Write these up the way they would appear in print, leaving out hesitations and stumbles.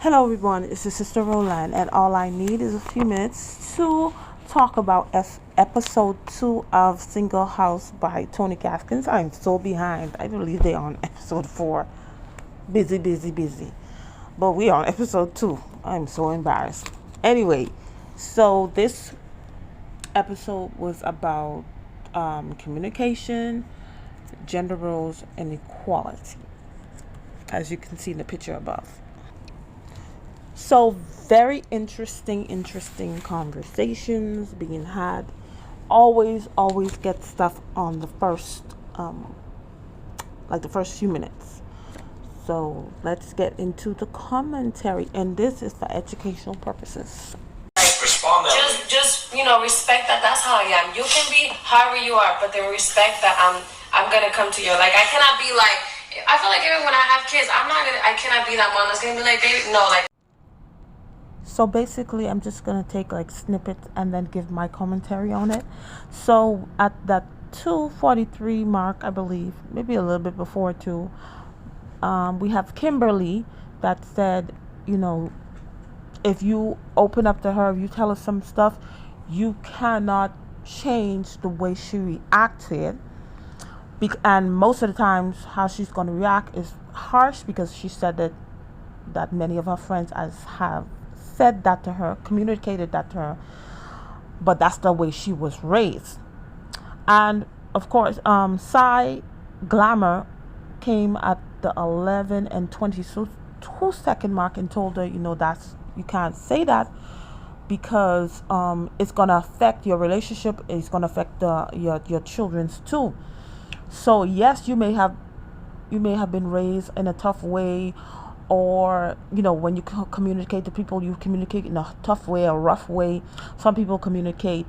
Hello everyone, it's your sister Roland, and all I need is a few minutes to talk about episode 2 of Single House by Tony Gaskins. I'm so behind. I believe they're on episode 4. Busy. But we are on episode 2. I'm so embarrassed. Anyway, so this episode was about communication, gender roles, and equality, as you can see in the picture above. So very interesting conversations being had. Always get stuff on the first, the first few minutes. So let's get into the commentary, and this is for educational purposes. Respond that way. Just respect that. That's how I am. You can be however you are, but then respect that I'm gonna come to you. Like I cannot be like. I feel like even when I have kids, I cannot be that mom that's gonna be like, baby, no, like. So basically, I'm just going to take like snippets and then give my commentary on it. So at that 2:43 mark, I believe, maybe a little bit before 2, we have Kimberly that said, if you open up to her, if you tell her some stuff, you cannot change the way she reacted. And most of the times, how she's going to react is harsh, because she said that many of her friends have said that to her, communicated that to her, but that's the way she was raised. And of course, Cy Glamour came at the 11 and 22 second mark and told her, that's, you can't say that, because it's gonna affect your relationship. It's gonna affect your children's too. So yes, you may have been raised in a tough way, or when you communicate to people, you communicate in a tough way, a rough way. Some people communicate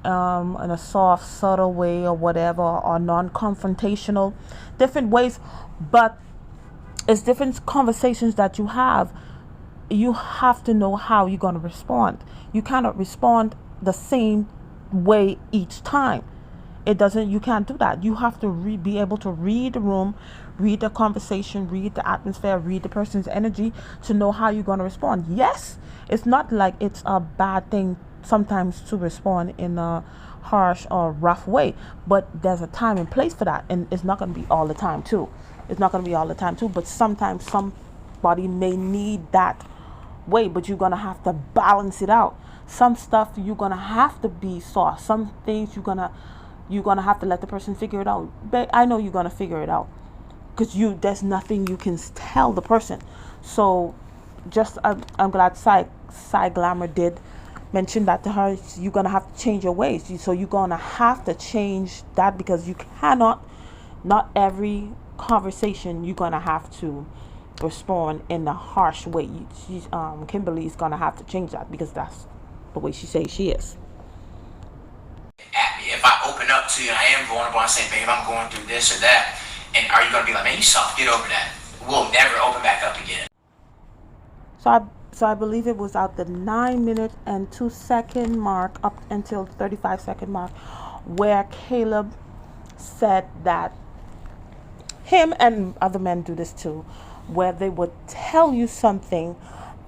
in a soft, subtle way, or whatever, or non-confrontational, different ways. But it's different conversations that you have. You have to know how you're going to respond. You cannot respond the same way each time. You can't do that. You have to be able to read the room, read the conversation, read the atmosphere, read the person's energy to know how you're going to respond. Yes, it's not like it's a bad thing sometimes to respond in a harsh or rough way, but there's a time and place for that, and it's not going to be all the time too. But sometimes somebody may need that way, but you're going to have to balance it out. Some stuff you're going to have to be soft. Some things you're going to have to let the person figure it out. But I know you're going to figure it out, because there's nothing you can tell the person. So I'm glad Cy Glamour did mention that to her. You're going to have to change your ways. So you're going to have to change that, because you cannot, not every conversation you're going to have to respond in a harsh way. Kimberly's going to have to change that, because that's the way she says she is. At me, if I open up to you and I am vulnerable, I say, babe, I'm going through this or that, and are you going to be like, man, you soft, get over that. We'll never open back up again. So I believe it was at the 9-minute and 2-second mark up until 35-second mark, where Caleb said that him and other men do this too, where they would tell you something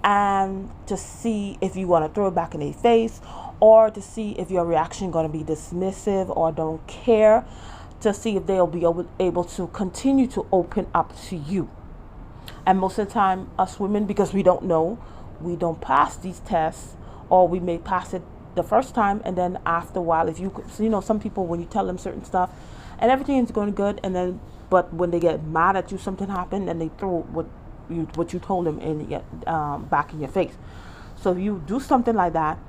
and to see if you want to throw it back in their face, or to see if your reaction going to be dismissive or don't care, to see if they'll be able to continue to open up to you. And most of the time, us women, because we don't know, we don't pass these tests, or we may pass it the first time, and then after a while, if some people, when you tell them certain stuff and everything is going good, and then but when they get mad at you, something happened, and they throw what you told them back in your face. So if you do something like that,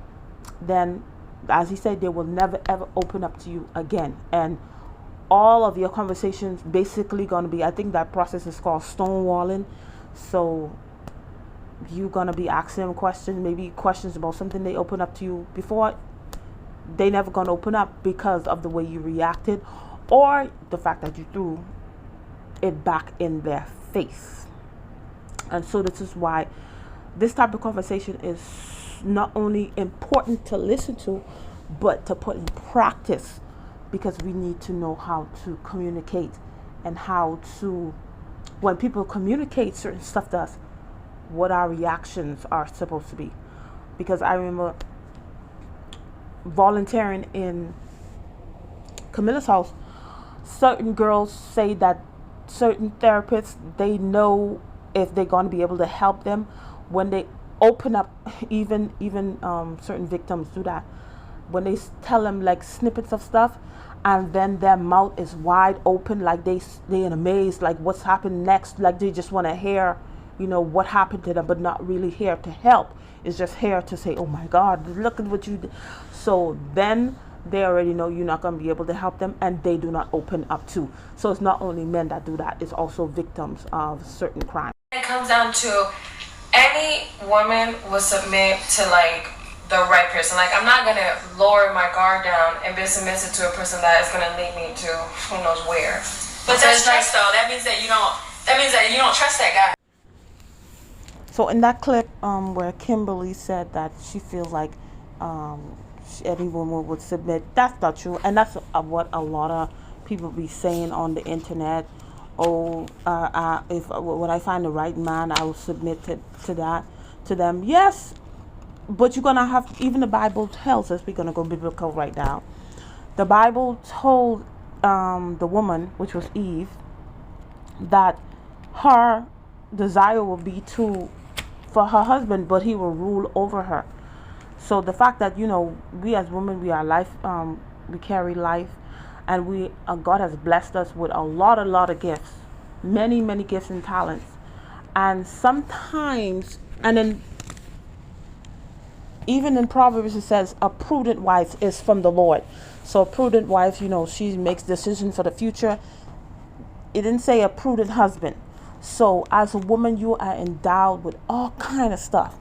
then, as he said, they will never ever open up to you again. And all of your conversations basically going to be, I think that process is called stonewalling. So you're going to be asking them questions, maybe questions about something they open up to you before. They never going to open up because of the way you reacted, or the fact that you threw it back in their face. And so this is why this type of conversation is not only important to listen to, but to put in practice, because we need to know how to communicate, and how to, when people communicate certain stuff to us, what our reactions are supposed to be. Because I remember volunteering in Camilla's house, certain girls say that certain therapists, they know if they're going to be able to help them when they open up. Even certain victims do that when they tell them like snippets of stuff, and then their mouth is wide open, like they in amaze, like what's happened next, like they just want to hear, what happened to them, but not really here to help. It's just here to say, oh my God, look at what you did. So then they already know you're not going to be able to help them, and they do not open up too. So it's not only men that do that, it's also victims of certain crimes. It comes down to any woman will submit to like the right person. Like, I'm not gonna lower my guard down and be submissive to a person that is gonna lead me to who knows where. But that's trust though. That means that you don't trust that guy. So in that clip where Kimberly said that she feels like any woman would submit, that's not true, and that's what a lot of people be saying on the internet. If when I find the right man, I will submit to them. Yes, but you're gonna have, even the Bible tells us, we're gonna go biblical right now. The Bible told the woman, which was Eve, that her desire will be for her husband, but he will rule over her. So the fact that we as women, we are life, we carry life, and we God has blessed us with a lot of gifts, many gifts and talents, and sometimes, and then even in Proverbs it says a prudent wife is from the Lord. So a prudent wife, she makes decisions for the future. It didn't say a prudent husband. So as a woman, you are endowed with all kind of stuff.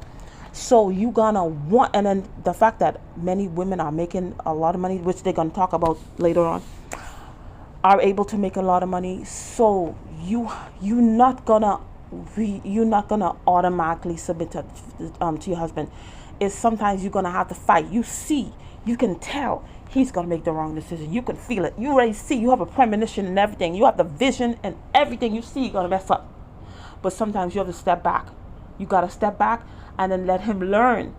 So you gonna want, and then the fact that many women are making a lot of money, which they're gonna talk about later on, are able to make a lot of money. So you're not gonna automatically submit to your husband. Is sometimes you're gonna have to fight. You can tell he's gonna make the wrong decision. You can feel it. You already see. You have a premonition and everything. You have the vision and everything. You see you're gonna mess up. But sometimes you have to step back. You gotta step back and then let him learn.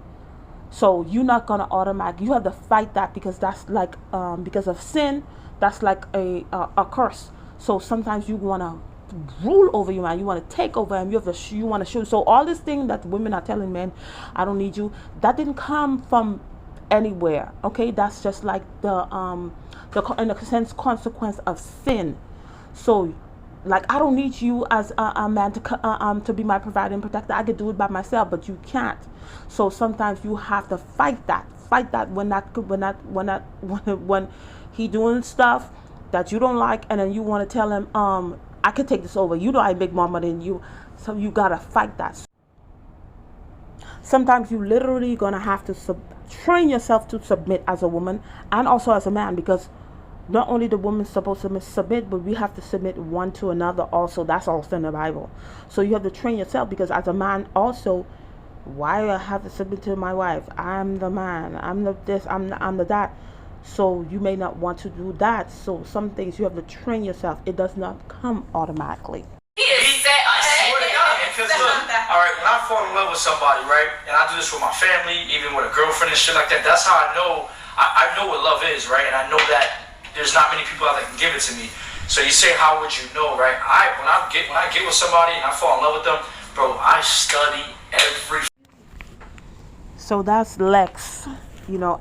So you're not gonna automatically. You have to fight that, because that's like because of sin. That's like a curse. So sometimes you wanna rule over you, man. You want to take over him. You want to shoot. So all this thing that women are telling men, I don't need you, that didn't come from anywhere. Okay, that's just like the in a sense consequence of sin. So like, I don't need you as a man to be my provider and protector. I could do it by myself, but you can't. So sometimes you have to fight that when he doing stuff that you don't like, and then you want to tell him, I could take this over. I make more money than you. So you gotta fight that. Sometimes you literally gonna have to train yourself to submit as a woman and also as a man, because not only the woman's supposed to submit, but we have to submit one to another also. That's also in the Bible. So you have to train yourself, because as a man also, why do I have to submit to my wife? I'm the man. I'm the this. I'm the that. So you may not want to do that. So some things you have to train yourself. It does not come automatically. He is set. I swear to God. Because look, all right, when I fall in love with somebody, right, and I do this with my family, even with a girlfriend and shit like that, that's how I know. I know what love is, right? And I know that there's not many people out there that can give it to me. So you say, how would you know, right? When I get with somebody and I fall in love with them, bro, I study every. So that's Lex.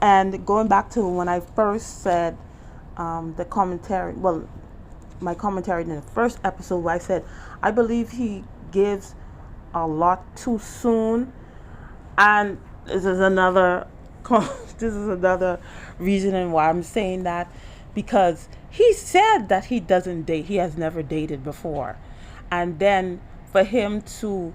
And going back to when I first said the commentary, my commentary in the first episode, where I said, I believe he gives a lot too soon. And this is another reason why I'm saying that, because he said that he doesn't date. He has never dated before. And then for him to,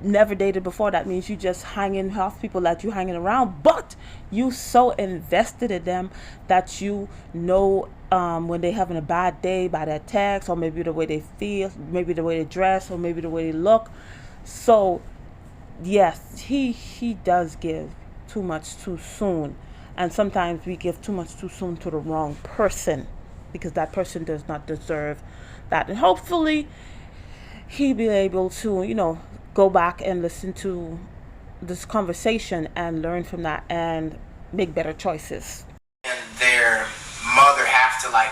never dated before, that means you just hanging off people that you hanging around, but you so invested in them that when they having a bad day by their text, or maybe the way they feel, maybe the way they dress, or maybe the way they look. So yes, he does give too much too soon, and sometimes we give too much too soon to the wrong person, because that person does not deserve that. And hopefully he be able to go back and listen to this conversation and learn from that and make better choices. And their mother have to like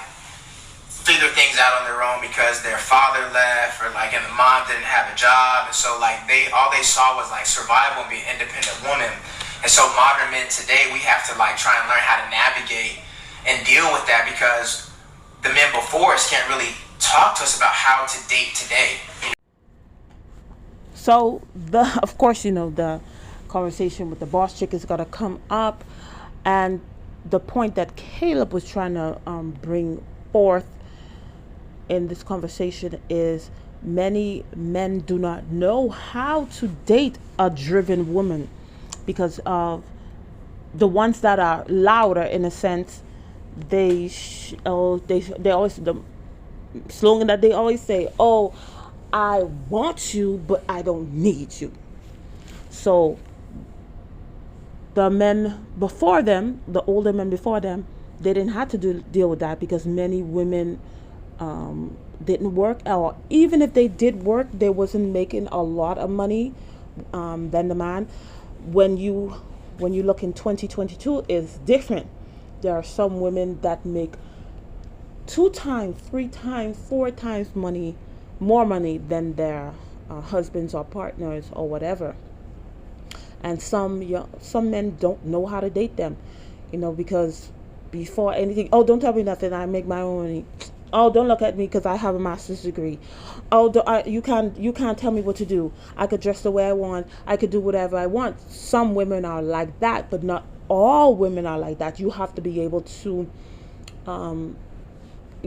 figure things out on their own because their father left, or like, and the mom didn't have a job, and so like all they saw was like survival and be an independent woman. And so modern men today, we have to like try and learn how to navigate and deal with that, because the men before us can't really talk to us about how to date today. So of course, the conversation with the boss chick is gonna come up, and the point that Caleb was trying to bring forth in this conversation is many men do not know how to date a driven woman, because of the ones that are louder, in a sense. They always, the slogan that they always say, oh, I want you, but I don't need you. So the men before them, the older men before them, they didn't have to deal with that, because many women didn't work, or even if they did work, they wasn't making a lot of money than the man. When you look in 2022, it's different. There are some women that make 2 times, 3 times, 4 times more money than their husbands or partners or whatever. And some men don't know how to date them, because before anything, oh, don't tell me nothing, I make my own money. Oh, don't look at me because I have a master's degree. Oh, you can't tell me what to do. I could dress the way I want. I could do whatever I want. Some women are like that, but not all women are like that. You have to be able to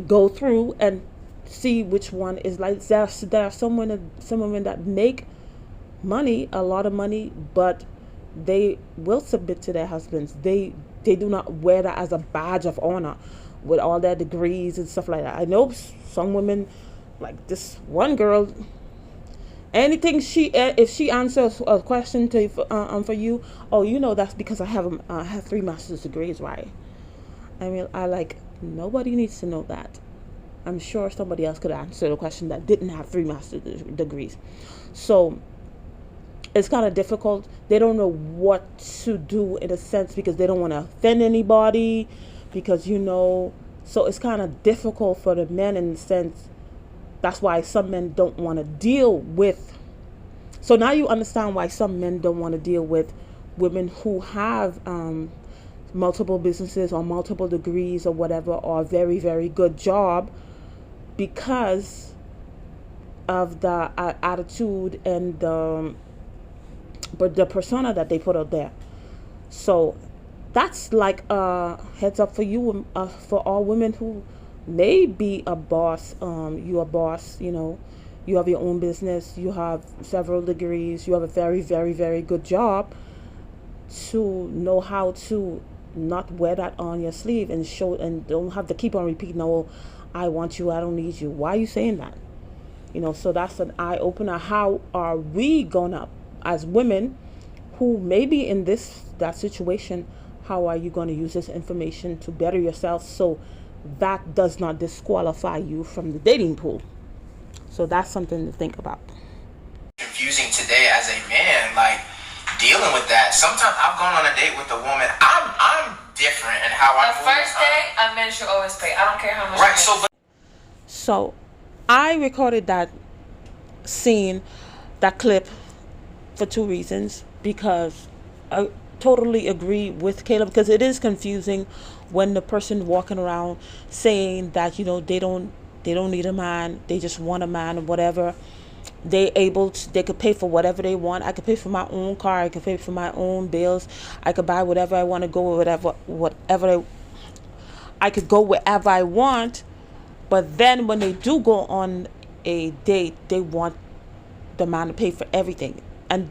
go through and see which one is like. There are some women that make money, a lot of money, but they will submit to their husbands. They do not wear that as a badge of honor, with all their degrees and stuff like that. I know some women, like this one girl, anything if she answers a question for you, oh, that's because I have 3 master's degrees, right? I mean, nobody needs to know that. I'm sure somebody else could answer the question that didn't have 3 master's degrees. So it's kind of difficult. They don't know what to do, in a sense, because they don't want to offend anybody, because so it's kind of difficult for the men, in the sense. That's why some men don't want to deal with. So now you understand why some men don't want to deal with women who have multiple businesses or multiple degrees or whatever, or a very, very good job, because of the attitude and the persona that they put out there. So that's like a heads up for you, for all women who may be a boss. You're a boss, you have your own business, you have several degrees, you have a very, very, very good job, to know how to not wear that on your sleeve and show, and don't have to keep on repeating, oh, I want you, I don't need you. Why are you saying that? So that's an eye opener. How are we gonna, as women who may be in that situation, how are you going to use this information to better yourself, so that does not disqualify you from the dating pool? So that's something to think about. Confusing today as a man, like dealing with that. Sometimes I've gone on a date with a woman. I'm different in how I move. The first day, a man should always pay. I don't care how much. Right. So I recorded that scene, that clip, for 2 reasons. Because I totally agree with Caleb, because it is confusing when the person walking around saying that they don't need a man, they just want a man or whatever. They could pay for whatever they want. I could pay for my own car, I could pay for my own bills, I could buy whatever I want to go, whatever I could go wherever I want. But then when they do go on a date, they want the man to pay for everything. And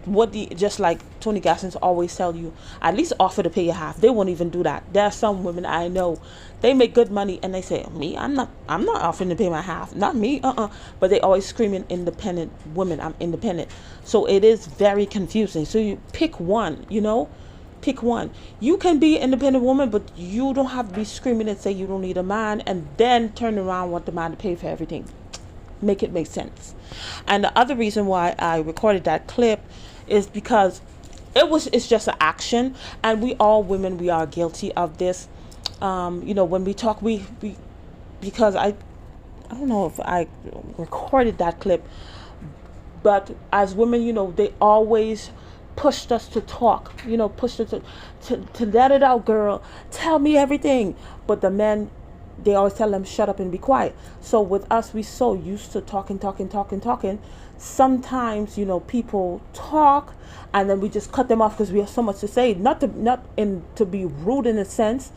just like Tony Gaskins always tell you, at least offer to pay your half. They won't even do that. There are some women I know, they make good money and they say, me, I'm not offering to pay my half. Not me, But they always screaming independent women. I'm independent. So it is very confusing. So you pick one, pick one. You can be an independent woman, but you don't have to be screaming and say you don't need a man, and then turn around and want the man to pay for everything. make it make sense. And the other reason why I recorded that clip is because it's just an action, and we all women, we are guilty of this. When we talk, we because I don't know if I recorded that clip, but as women, they always pushed us to talk, pushed us to let it out, girl, tell me everything. But the men, they always tell them shut up and be quiet. So with us, we so used to talking. Sometimes, people talk and then we just cut them off because we have so much to say, not to be rude in a sense,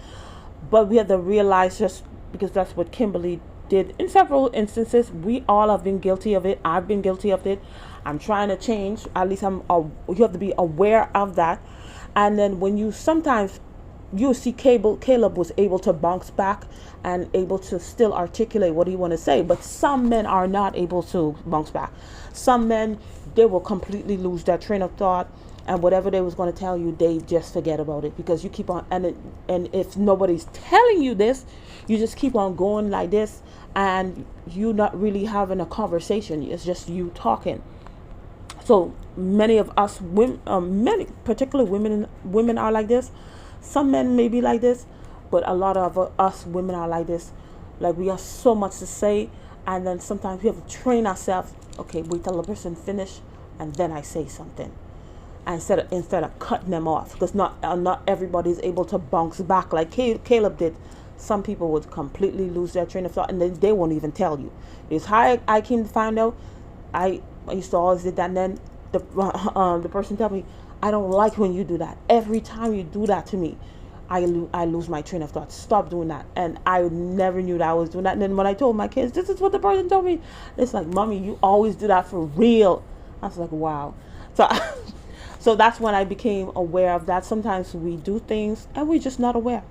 but we have to realize, just because that's what Kimberly did in several instances. We all have been guilty of it. I've been guilty of it. I'm trying to change. At least you have to be aware of that. And then when you see Caleb was able to bounce back and able to still articulate what he want to say. But some men are not able to bounce back. Some men, they will completely lose their train of thought, and whatever they was going to tell you, they just forget about it, because you keep on, and if nobody's telling you this, you just keep on going like this, and you not really having a conversation. It's just you talking. So many of us women, particularly women are like this. Some men may be like this, but a lot of us women are like this. Like, we have so much to say, and then sometimes we have to train ourselves. Okay, wait till the person finish, and then I say something, instead of cutting them off, because not everybody is able to bounce back like Caleb did. Some people would completely lose their train of thought, and then they won't even tell you. It's how I came to find out. I used to always do that, and then the person tell me, I don't like when you do that. Every time you do that to me, I lose my train of thought. Stop doing that. And I never knew that I was doing that. And then when I told my kids, this is what the person told me, it's like, Mommy, you always do that for real. I was like, wow. So that's when I became aware of that. Sometimes we do things and we're just not aware.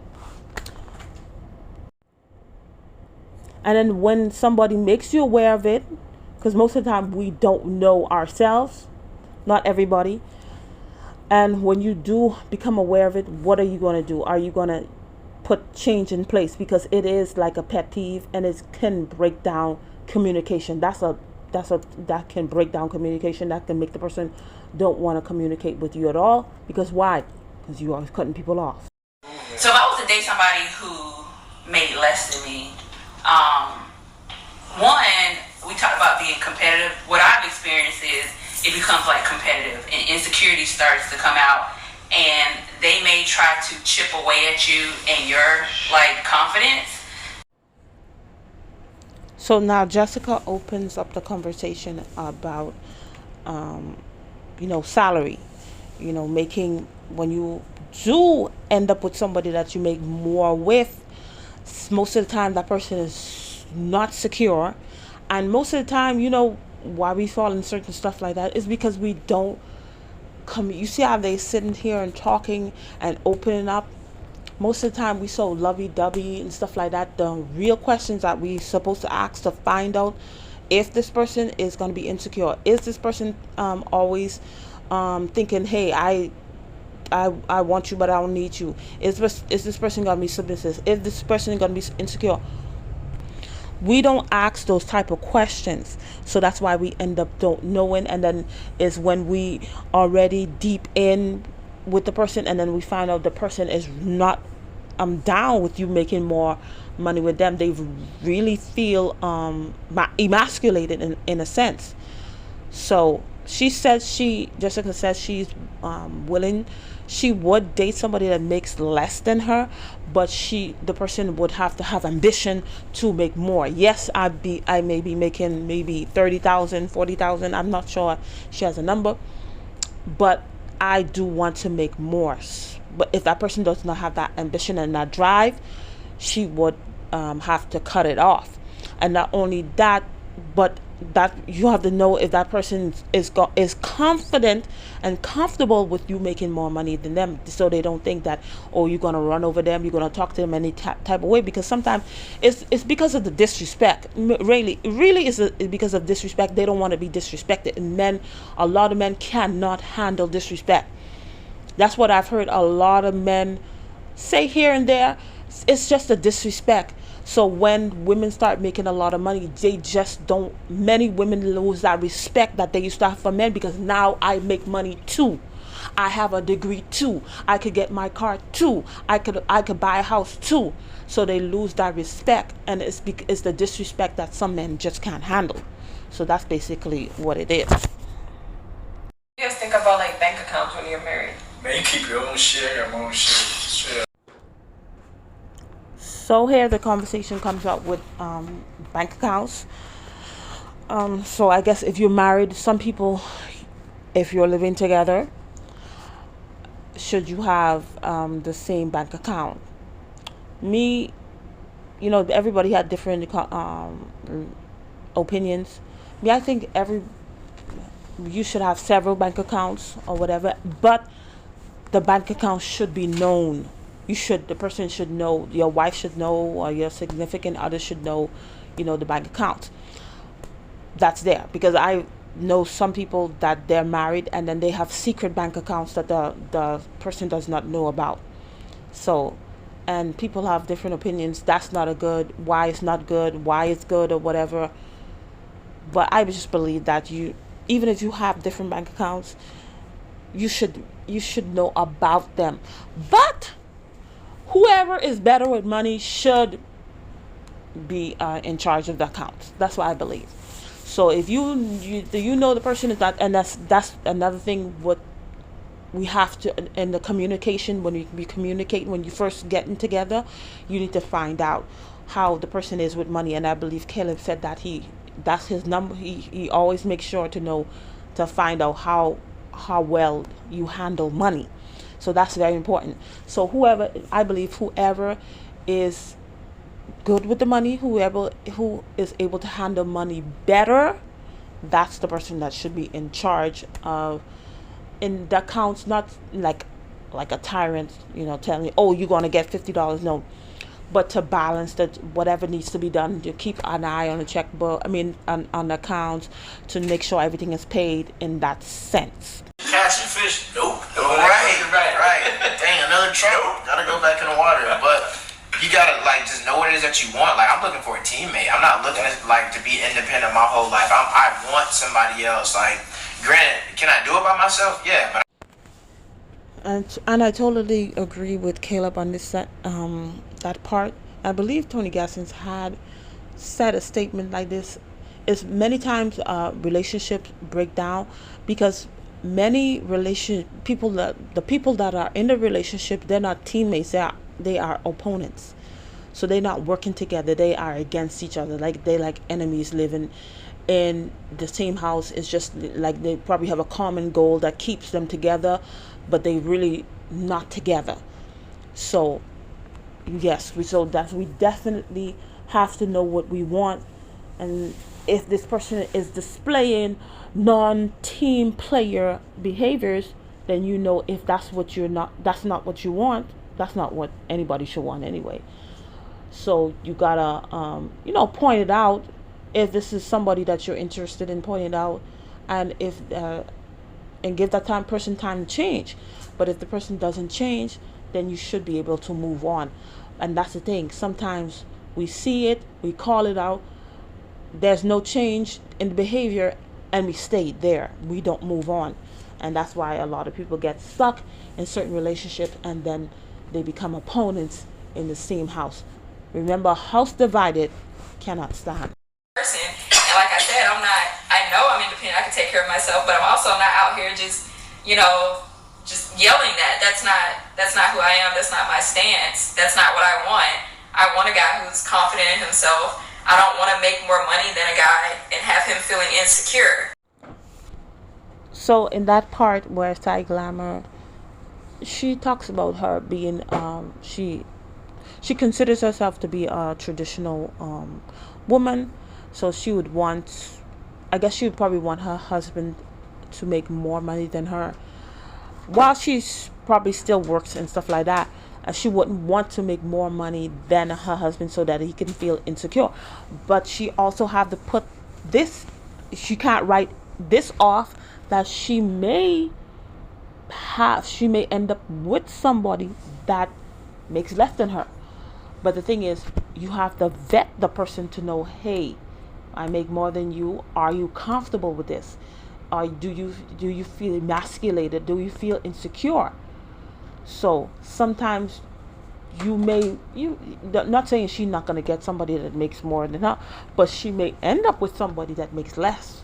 And then when somebody makes you aware of it, because most of the time we don't know ourselves, not everybody. And when you do become aware of it, what are you going to do? Are you going to put change in place? Because it is like a pet peeve, and it can break down communication. That can break down communication. That can make the person don't want to communicate with you at all. Because why? Because you are cutting people off. So if I was to date somebody who made less than me, one, we talked about being competitive. What I've experienced is it becomes like competitive, and insecurity starts to come out, and they may try to chip away at you and your like confidence. So now Jessica opens up the conversation about salary, making, when you do end up with somebody that you make more with, most of the time that person is not secure, and most of the time, why we fall in certain stuff like that is because we don't come. You see how they sitting here and talking and opening up. Most of the time we so lovey-dovey and stuff like that. The real questions that we supposed to ask to find out if this person is going to be insecure. Is this person always thinking, hey, I want you but I don't need you? Is this person going to be submissive? Is this person going to be insecure? We don't ask those type of questions, so that's why we end up don't knowing. And then is when we already deep in with the person, and then we find out the person is not down with you making more money with them. They really feel emasculated in a sense. So Jessica says she's willing. She would date somebody that makes less than her, but the person would have to have ambition to make more. Yes, I may be making maybe 30,000, 40,000. I'm not sure she has a number, but I do want to make more. But if that person does not have that ambition and that drive, she would have to cut it off. And not only that, but that you have to know if that person is confident and comfortable with you making more money than them, so they don't think that, oh, you're going to run over them, you're going to talk to them any type of way. Because sometimes it's because of the disrespect. Really it's because of disrespect. They don't want to be disrespected, and a lot of men cannot handle disrespect. That's what I've heard a lot of men say here and there. It's just a disrespect. So when women start making a lot of money, they just don't, many women lose that respect that they used to have for men, because now I make money too. I have a degree too. I could get my car too. I could buy a house too. So they lose that respect, and it's the disrespect that some men just can't handle. So that's basically what it is. You guys think about like bank accounts when you're married? Man, you keep your own shit. I got my own shit. Straight up. So here the conversation comes up with bank accounts. So I guess if you're married, some people, if you're living together, should you have the same bank account? Me, everybody had different opinions. Me, I think you should have several bank accounts or whatever, but the bank account should be known. The person should know, your wife should know, or your significant other should know, the bank account that's there. Because I know some people that they're married and then they have secret bank accounts that the person does not know about. So, and people have different opinions. That's not a good, why it's not good, why it's good, or whatever. But I just believe that even if you have different bank accounts, you should know about them. But whoever is better with money should be in charge of the accounts. That's what I believe. So if you know the person is not, and that's another thing. What we have to, in the communication, when we communicate, when you first getting together, you need to find out how the person is with money. And I believe Caleb said that that's his number. He always makes sure to find out how well you handle money. So that's very important. So whoever is good with the money, who is able to handle money better, that's the person that should be in charge of in the accounts. Not like a tyrant, telling you, oh, you're going to get $50. No, but to balance that, whatever needs to be done, to keep an eye on the checkbook, on the accounts, to make sure everything is paid in that sense. Catching fish? Nope. Right. Dang, another Trump. Gotta go back in the water. But you gotta just know what it is that you want. Like, I'm looking for a teammate. I'm not looking to be independent my whole life. I want somebody else. Like, granted, can I do it by myself? Yeah, but. And I totally agree with Caleb on this that part. I believe Tony Gaskins had said a statement like this: is many times relationships break down because many the people that are in the relationship, they're not teammates, they are opponents. So they're not working together, they are against each other, they're like enemies living in the same house. It's just like they probably have a common goal that keeps them together, but they really not together. So yes, we definitely have to know what we want. And if this person is displaying non-team player behaviors, then if that's not what you want, that's not what anybody should want anyway. So you gotta point it out. If this is somebody that you're interested in, point it out, and and give that person time to change. But if the person doesn't change, then you should be able to move on. And that's the thing, sometimes we see it, we call it out, there's no change in the behavior, and we stay there, we don't move on. And that's why a lot of people get stuck in certain relationships, and then they become opponents in the same house. Remember, house divided cannot stand. Person, and like I said, I know I'm independent, I can take care of myself, but I'm also not out here just yelling that. That's not who I am, that's not my stance, that's not what I want. I want a guy who's confident in himself. I don't want to make more money than a guy and have him feeling insecure. So in that part where Ty Glamour, she talks about her being she considers herself to be a traditional woman. So she would probably want her husband to make more money than her, while she's probably still works and stuff like that. She wouldn't want to make more money than her husband so that he can feel insecure. But she also have to put this, she can't write this off, that she may end up with somebody that makes less than her. But the thing is, you have to vet the person to know, hey, I make more than you. Are you comfortable with this? Do you feel emasculated? Do you feel insecure? So sometimes not saying she's not going to get somebody that makes more than her, but she may end up with somebody that makes less.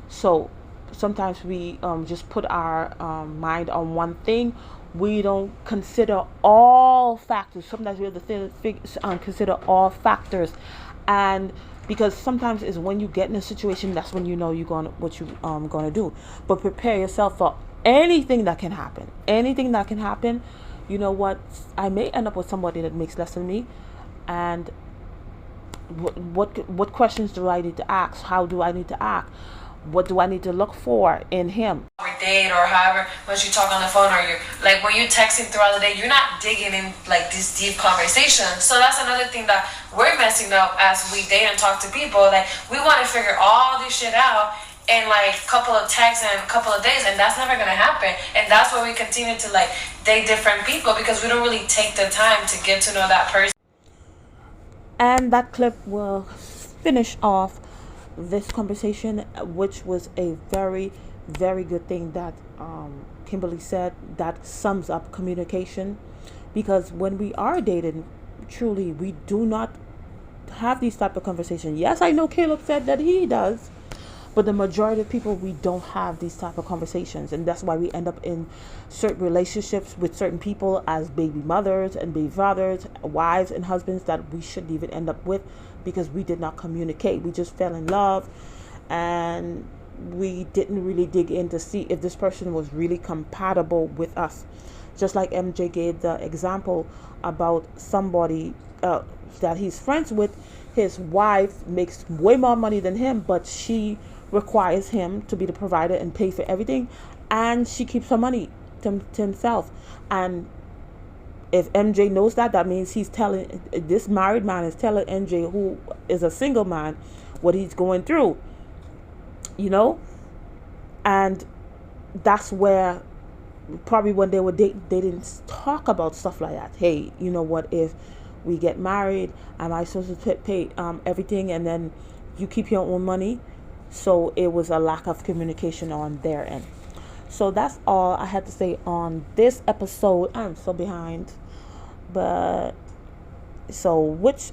So sometimes we just put our mind on one thing. We don't consider all factors. Sometimes we have to consider all factors, and because sometimes is when you get in a situation, that's when you know what you gonna do. But prepare yourself for anything that can happen. Anything that can happen. You know what? I may end up with somebody that makes less than me, and what questions do I need to ask? How do I need to act? What do I need to look for in him? Or date, or however once you talk on the phone, or you're like when you're texting throughout the day, you're not digging in like this deep conversation. So that's another thing that we're messing up as we date and talk to people. Like we want to figure all this shit out in like a couple of texts and a couple of days, and that's never gonna happen. And that's why we continue to like date different people, because we don't really take the time to get to know that person. And that clip will finish off this conversation, which was a very, very good thing that Kimberly said, that sums up communication. Because when we are dating, truly, we do not have these type of conversations. Yes, I know Caleb said that he does, but the majority of people, we don't have these type of conversations, and that's why we end up in certain relationships with certain people as baby mothers and baby fathers, wives and husbands that we shouldn't even end up with, because we did not communicate. We just fell in love, and we didn't really dig in to see if this person was really compatible with us. Just like MJ gave the example about somebody that he's friends with. His wife makes way more money than him, but she requires him to be the provider and pay for everything, and she keeps her money to himself. And if MJ knows that, that means this married man is telling MJ, who is a single man, what he's going through, and that's where probably when they were dating, they didn't talk about stuff like that. Hey, you know what, if we get married, am I supposed to pay everything, and then you keep your own money? So it was a lack of communication on their end. So that's all I had to say on this episode. I'm so behind. But so which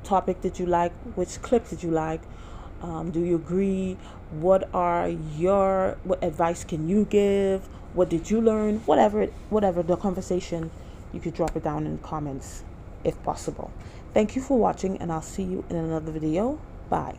topic did you like? Which clip did you like? Do you agree? What advice can you give? What did you learn? Whatever the conversation, you could drop it down in the comments if possible. Thank you for watching, and I'll see you in another video. Bye.